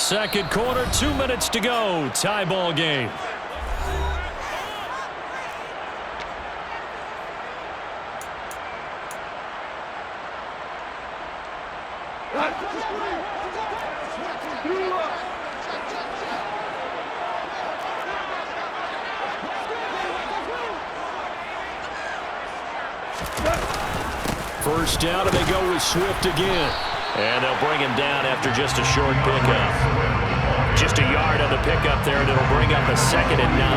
Second quarter, 2 minutes to go. Tie ball game. First down, and they go with Swift again. And they'll bring him down after just a short pickup. Just a yard on the pickup there, and it'll bring up a 2nd and 9.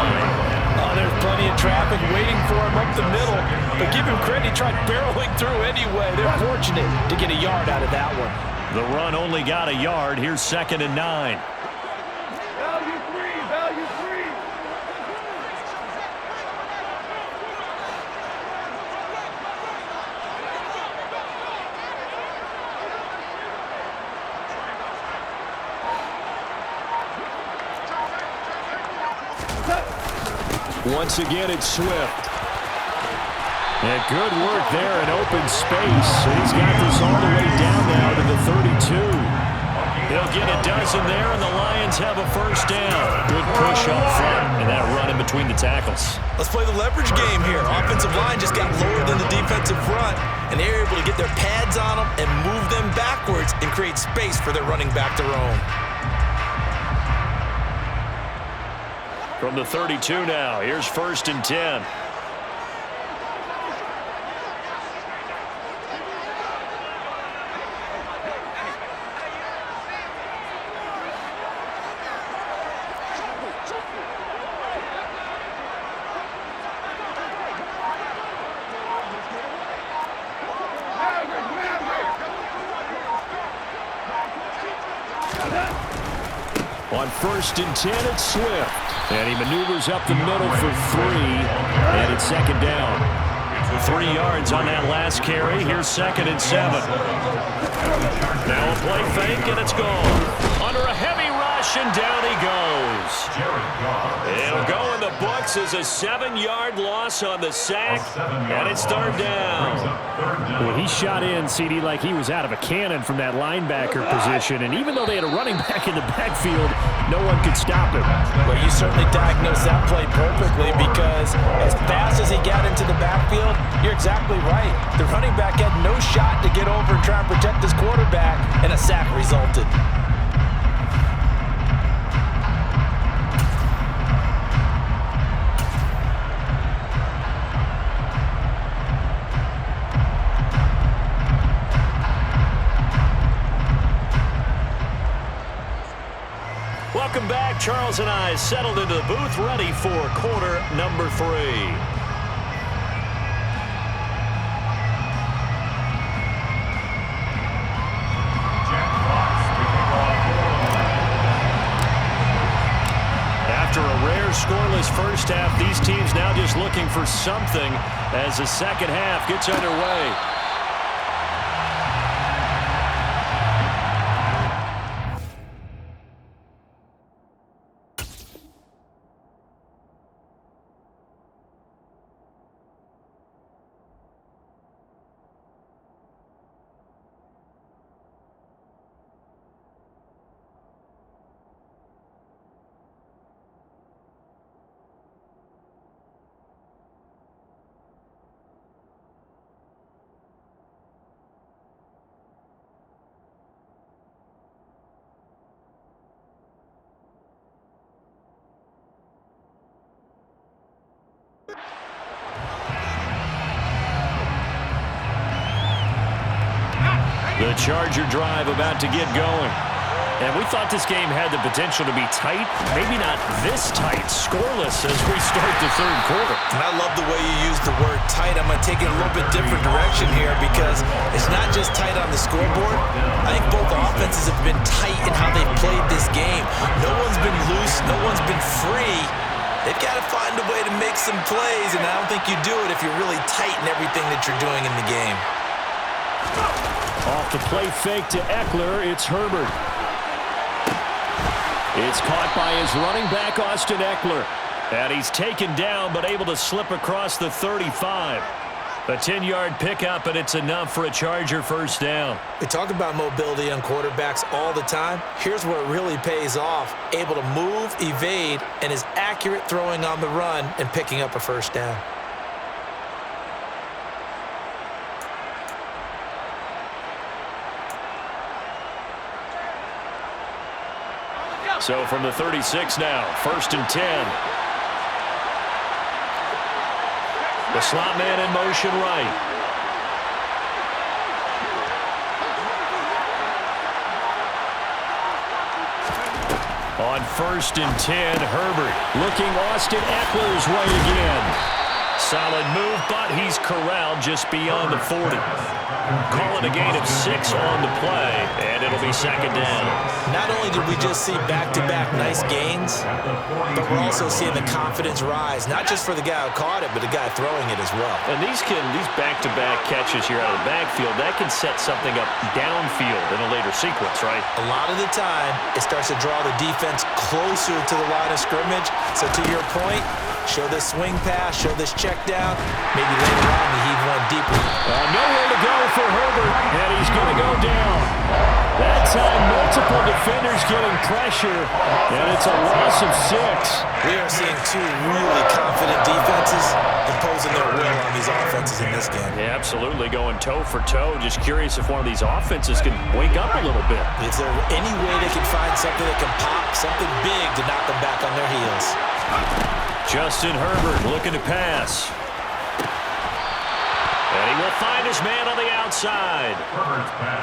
Oh, there's plenty of traffic waiting for him up the middle. But give him credit, he tried barreling through anyway. They're fortunate to get a yard out of that one. The run only got a yard. Here's 2nd and 9. Value free, value free. Once again, it's Swift. And good work there in open space. He's got this all the way down now to the 32. He'll get a dozen there, and the Lions have a first down. Good push up front, and that run in between the tackles. Let's play the leverage game here. Offensive line just got lower than the defensive front, and they're able to get their pads on them and move them backwards and create space for their running back to roam. From the 32 now, here's 1st and 10. On 1st and 10, it's Swift. And he maneuvers up the middle for 3. And it's 2nd down. 3 yards on that last carry. Here's 2nd and 7. Now a play fake, and it's gone. Under a heavy rush, and down he goes. It'll go in the books as a 7-yard loss on the sack. And it's 3rd down. Well, he shot in, CD, like he was out of a cannon from that linebacker position. And even though they had a running back in the backfield, no one could stop him. Well, you certainly diagnosed that play perfectly, because as fast as he got into the backfield, you're exactly right. The running back had no shot to get over and try and protect his quarterback, and a sack resulted. Welcome back. Charles and I settled into the booth, ready for quarter number 3. After a rare scoreless first half, these teams now just looking for something as the second half gets underway. The Charger drive about to get going. And we thought this game had the potential to be tight. Maybe not this tight, scoreless as we start the 3rd quarter. And I love the way you use the word tight. I'm going to take it a little bit different direction here, because it's not just tight on the scoreboard. I think both offenses have been tight in how they've played this game. No one's been loose. No one's been free. They've got to find a way to make some plays, and I don't think you do it if you're really tight in everything that you're doing in the game. Off the play fake to Eckler, it's Herbert. It's caught by his running back, Austin Eckler. And he's taken down, but able to slip across the 35. A 10-yard pickup, and it's enough for a Charger first down. We talk about mobility on quarterbacks all the time. Here's where it really pays off. Able to move, evade, and is accurate throwing on the run and picking up a first down. So from the 36 now, 1st and 10. The slot man in motion right. On 1st and 10, Herbert looking Austin Eckler's way again. Solid move, but he's corralled just beyond the 40. Call it a gain of 6 on the play, and it'll be 2nd down. Not only did we just see back-to-back nice gains, but we're also seeing the confidence rise, not just for the guy who caught it, but the guy throwing it as well. And these back-to-back catches here out of the backfield, that can set something up downfield in a later sequence, right? A lot of the time, it starts to draw the defense closer to the line of scrimmage. So to your point, show this swing pass, show this check down. Maybe later on we heave one deeper. Nowhere to go for Herbert, and he's going to go down. That time, multiple defenders getting pressure, and it's a loss of 6. We are seeing two really confident defenses imposing their will on these offenses in this game. Yeah, absolutely, going toe for toe. Just curious if one of these offenses can wake up a little bit. Is there any way they can find something that can pop, something big to knock them back on their heels? Justin Herbert looking to pass. And he will find his man on the outside.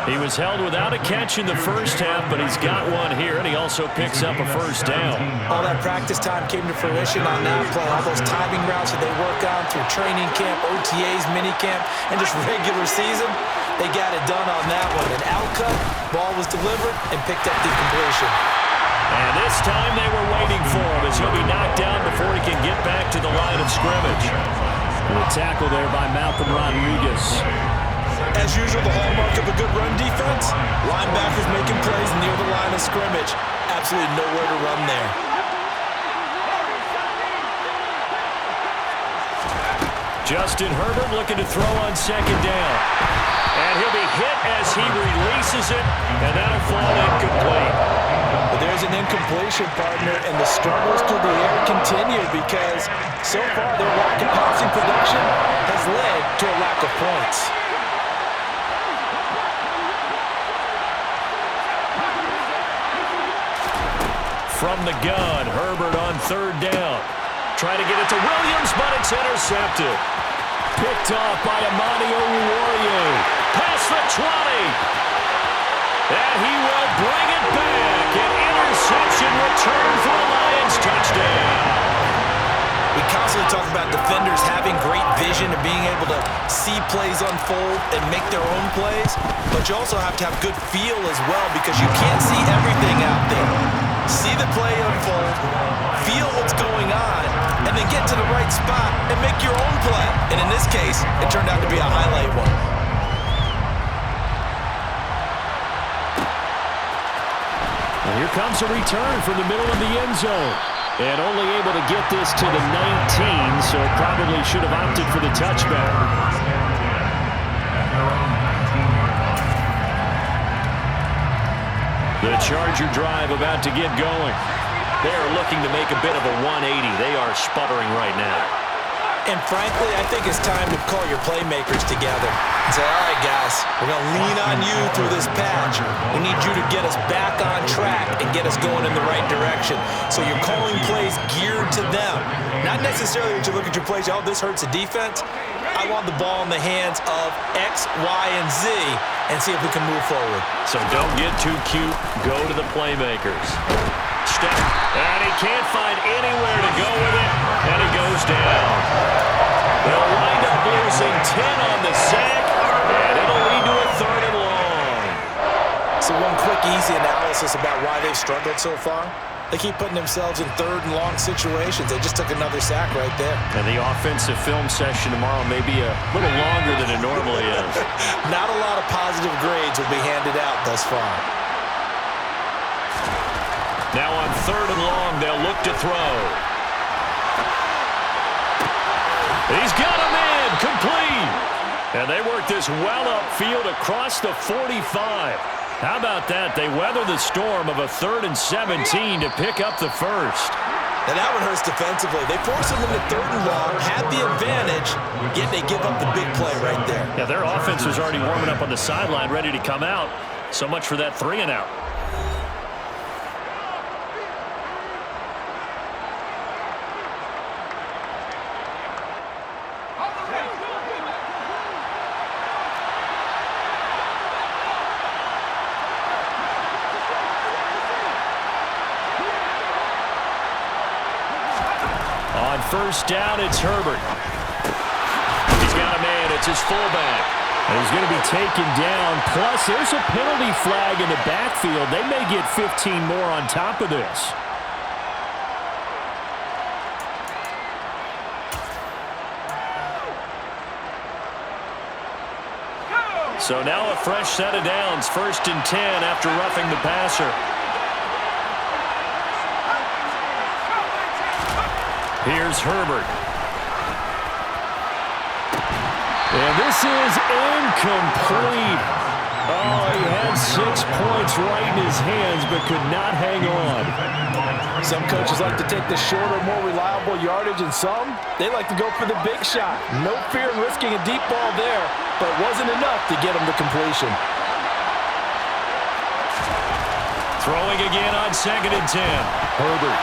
He was held without a catch in the first half, but he's got one here, and he also picks up a first down. All that practice time came to fruition on that play. All those timing routes that they work on through training camp, OTAs, minicamp, and just regular season, they got it done on that one. An outcut, ball was delivered, and picked up the completion. And this time they were waiting for him as he'll be knocked down before he can get back to the line of scrimmage. And a tackle there by Malcolm Rodriguez. As usual, the hallmark of a good run defense, linebackers making plays near the line of scrimmage. Absolutely nowhere to run there. Justin Herbert looking to throw on 2nd down. And he'll be hit as he releases it, and that'll fall incomplete. But there's an incompletion, partner, and the struggles through the air continue because so far their lack of passing production has led to a lack of points. From the gun, Herbert on 3rd down. Trying to get it to Williams, but it's intercepted. Picked off by Amani Oruwariye. Past the 20. And he will bring it back. An interception return for a Lions touchdown. We constantly talk about defenders having great vision and being able to see plays unfold and make their own plays, but you also have to have good feel as well because you can't see everything out there. See the play unfold, feel what's going on, and then get to the right spot and make your own play. And in this case, it turned out to be a highlight one. And here comes a return from the middle of the end zone. And only able to get this to the 19, so probably should have opted for the touchback. The Charger drive about to get going. They're looking to make a bit of a 180. They are sputtering right now. And frankly, I think it's time to call your playmakers together and say, all right, guys, we're going to lean on you through this patch. We need you to get us back on track and get us going in the right direction. So you're calling plays geared to them. Not necessarily that you look at your plays, oh, this hurts the defense. I want the ball in the hands of X, Y, and Z and see if we can move forward. So don't get too cute. Go to the playmakers. Step. And he can't find anywhere to go with it. And he goes down. They'll wind up losing 10 on the sack. And it'll lead to a 3rd and long. So one quick, easy analysis about why they've struggled so far. They keep putting themselves in 3rd and long situations. They just took another sack right there. And the offensive film session tomorrow may be a little longer than it normally is. Not a lot of positive grades will be handed out thus far. Now on 3rd and long, they'll look to throw. He's got him in, complete. And they work this well upfield across the 45. How about that? They weather the storm of a 3rd and 17 to pick up the first. And that one hurts defensively. They force them into 3rd and long, had the advantage, yet they give up the big play right there. Yeah, their offense was already warming up on the sideline, ready to come out. So much for that 3-and-out. On first down, it's Herbert. He's got a man. It's his fullback. And he's going to be taken down. Plus, there's a penalty flag in the backfield. They may get 15 more on top of this. So now a fresh set of downs. 1st and 10 after roughing the passer. Here's Herbert. And this is incomplete. Oh, he had 6 points right in his hands, but could not hang on. Some coaches like to take the shorter, more reliable yardage, and some, they like to go for the big shot. No fear in risking a deep ball there, but wasn't enough to get him to completion. Throwing again on 2nd and 10. Herbert.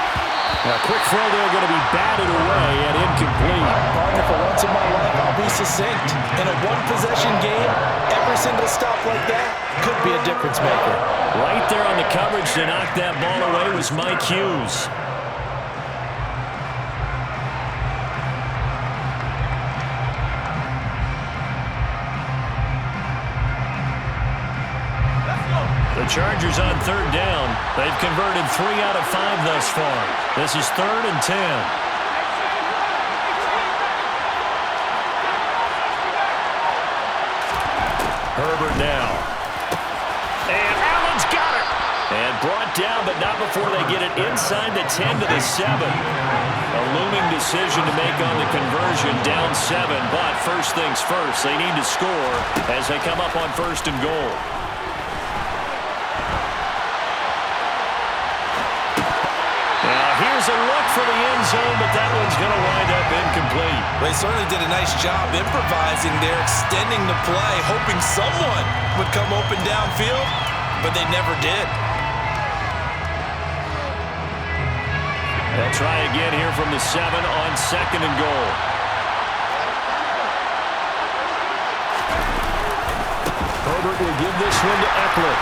A quick throw there, going to be batted away and incomplete. Partner, for once in my life, I'll be succinct. In a one-possession game, every single stop like that could be a difference maker. Right there on the coverage to knock that ball away was Mike Hughes. The Chargers on 3rd down. They've converted 3 out of 5 thus far. This is 3rd and 10. Herbert now. And Allen's got it. And brought down, but not before they get it inside the 10 to the 7. A looming decision to make on the conversion, down 7. But first things first, they need to score as they come up on 1st and goal. Here's a look for the end zone, but that one's going to wind up incomplete. They certainly did a nice job improvising there, extending the play, hoping someone would come open downfield, but they never did. They'll try again here from the 7 on 2nd and goal. Herbert will give this one to Eckler.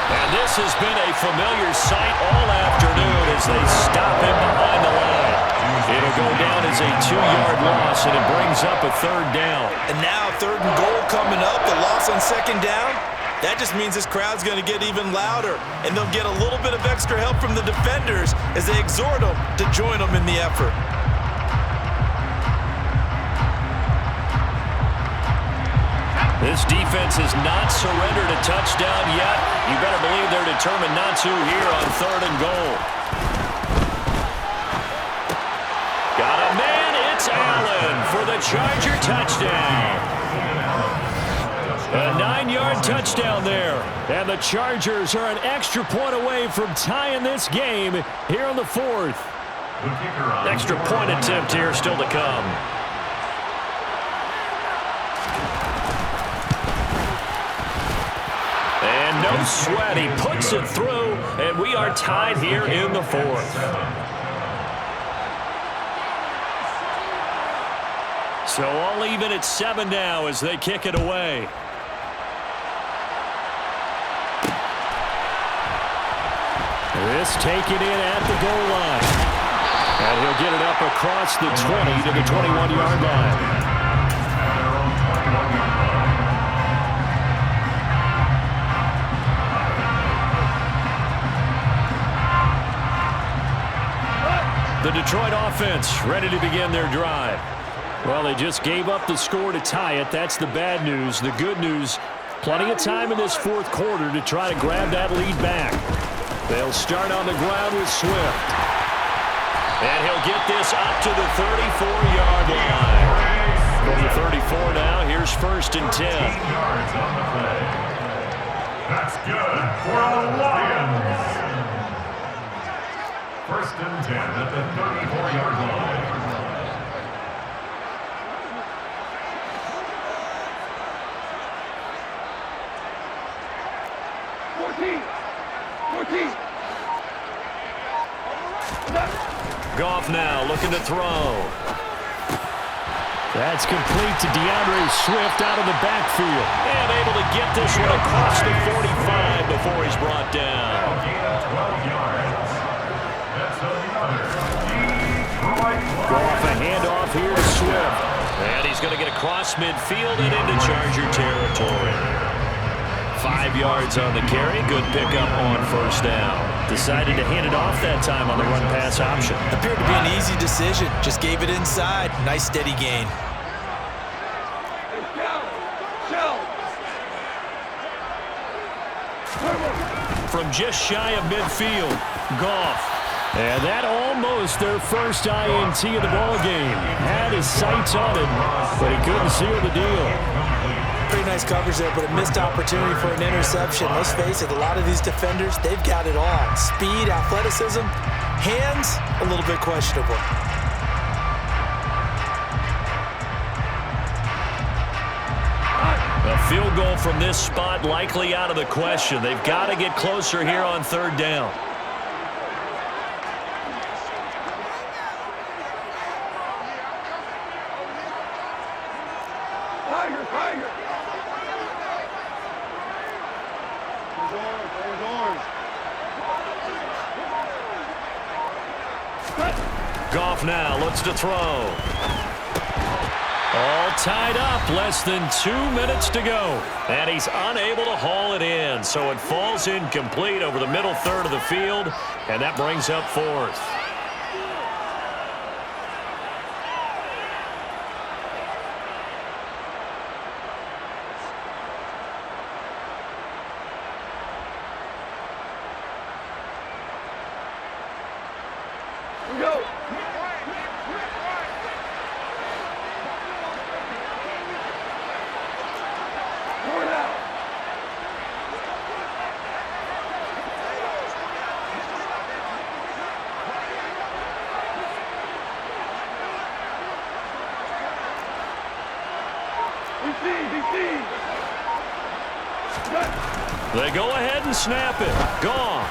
And this has been a familiar sight all afternoon as they stop him behind the line. It'll go down as a 2-yard loss, and it brings up a 3rd down. And now 3rd and goal coming up, the loss on 2nd down. That just means this crowd's going to get even louder, and they'll get a little bit of extra help from the defenders as they exhort them to join them in the effort. This defense has not surrendered a touchdown yet. You better believe they're determined not to here on 3rd and goal. Got a man, it's Allen for the Charger touchdown. A 9-yard touchdown there. And the Chargers are an extra point away from tying this game here on the 4th. Extra point attempt here still to come. And no sweat, he puts it through, and we are tied here in the 4th. So all even at 7 now as they kick it away. This taken in at the goal line. And he'll get it up across the 20 to the 21-yard line. The Detroit offense ready to begin their drive. Well, they just gave up the score to tie it. That's the bad news. The good news, plenty of time in this 4th quarter to try to grab that lead back. They'll start on the ground with Swift. And he'll get this up to the 34-yard line. From the 34 now, here's 1st and 10. Yards on the play. That's good for the Lions. 1st and 10 at the 34-yard line. 14. Goff now looking to throw. That's complete to DeAndre Swift out of the backfield. And able to get this one across the 45 before he's brought down. 12 yards. That's another Detroit Goff a handoff here to Swift. And he's going to get across midfield and into Charger territory. 5 yards on the carry. Good pickup on 1st down. Decided to hand it off that time on the run-pass option. Appeared to be an easy decision. Just gave it inside. Nice steady gain. From just shy of midfield, Goff. And that almost their first INT of the ballgame. Had his sights on it, but he couldn't seal the deal. Pretty nice coverage there, but a missed opportunity for an interception. Let's face it, a lot of these defenders, they've got it all. Speed, athleticism, hands, a little bit questionable. A field goal from this spot likely out of the question. They've got to get closer here on 3rd down. Goff now looks to throw. All tied up, less than 2 minutes to go. And he's unable to haul it in, so it falls incomplete over the middle third of the field, and that brings up 4th. Go! They go ahead and snap it. Goff.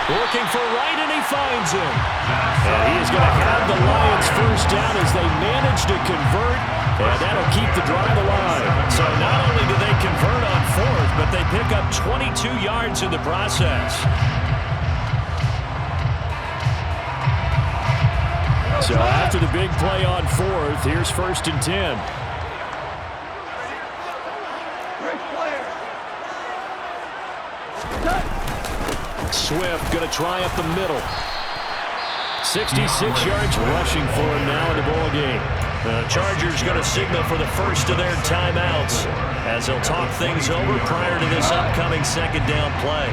Looking for right, and he finds him. And he's going to have the Lions 1st down as they manage to convert, and that'll keep the drive alive. So not only do they convert on 4th, but they pick up 22 yards in the process. So after the big play on 4th, here's 1st and 10. Swift going to try up the middle. 66 yards rushing for him now in the ball game. The Chargers going to signal for the first of their timeouts as they'll talk things over prior to this upcoming 2nd down play.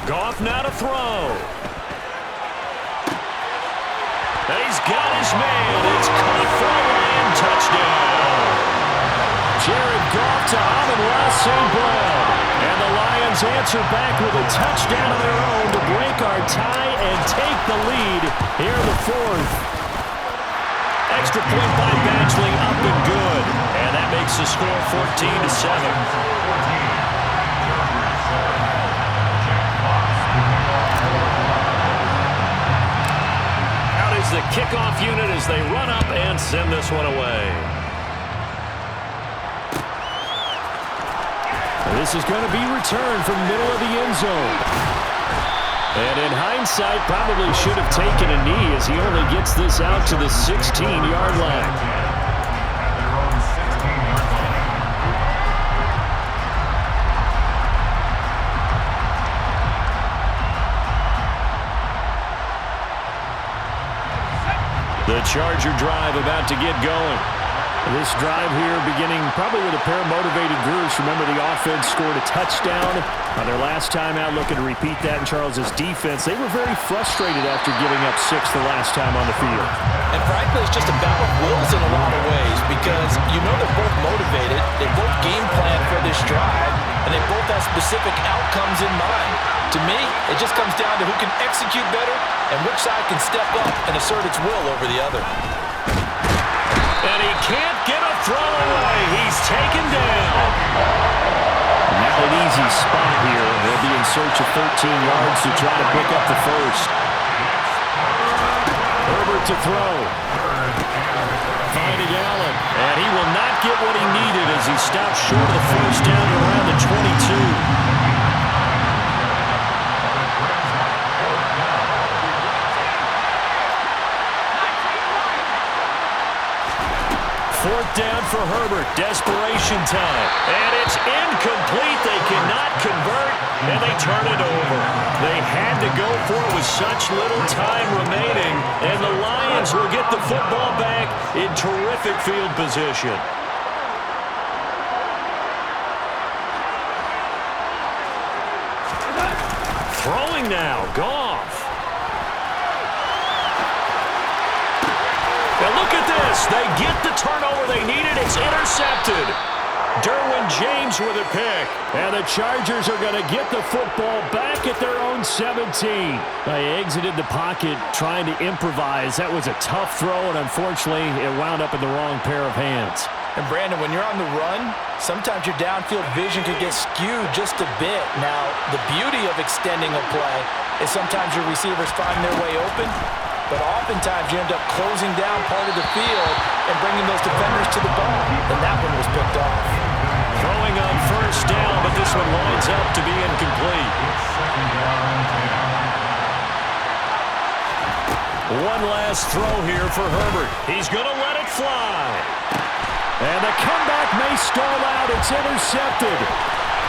Goff now to throw. And he's got his man. It's caught for a Lion touchdown. Jared Goff to Amon-Ra St. Brown. And the Lions answer back with a touchdown of their own to break our tie and take the lead here in the 4th. Extra point by Badgley up and good. And that makes the score 14-7. The kickoff unit as they run up and send this one away. This is going to be returned from middle of the end zone. And in hindsight, probably should have taken a knee as he only gets this out to the 16-yard line. The Charger drive about to get going. This drive here beginning probably with a pair of motivated groups. Remember, the offense scored a touchdown on their last time out, looking to repeat that in Charles's defense. They were very frustrated after giving up 6 the last time on the field. And frankly, it's just a battle of wills in a lot of ways because you know they're both motivated, they both game plan for this drive, and they both have specific outcomes in mind. To me, it just comes down to who can execute better and which side can step up and assert its will over the other. And he can't get a throw away. He's taken down. Now an easy spot here. They'll be in search of 13 yards to try to pick up the first. Herbert to throw. Finding Allen. And he will not get what he needed as he stops short of the first down around the 22. Fourth down for Herbert. Desperation time. And it's incomplete. They cannot convert, and they turn it over. They had to go for it with such little time remaining, and the Lions will get the football back in terrific field position. Throwing now. Goff. Now look at this. They get the turnover they needed. It's intercepted. Derwin James with a pick. And the Chargers are going to get the football back at their own 17. They exited the pocket trying to improvise. That was a tough throw, and unfortunately, it wound up in the wrong pair of hands. And Brandon, when you're on the run, sometimes your downfield vision could get skewed just a bit. Now, the beauty of extending a play is sometimes your receivers find their way open, but oftentimes you end up closing down part of the field and bringing those defenders to the ball. And that one was picked off. Throwing on first down, but this one lines up to be incomplete. One last throw here for Herbert. He's going to let it fly. And the comeback may stall out. It's intercepted.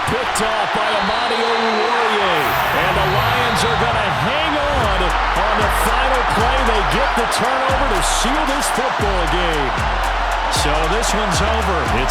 Picked off by Amani Oruwariye. And the Lions are going to hang on the final play. They get the turnover to seal this football game. So this one's over. It's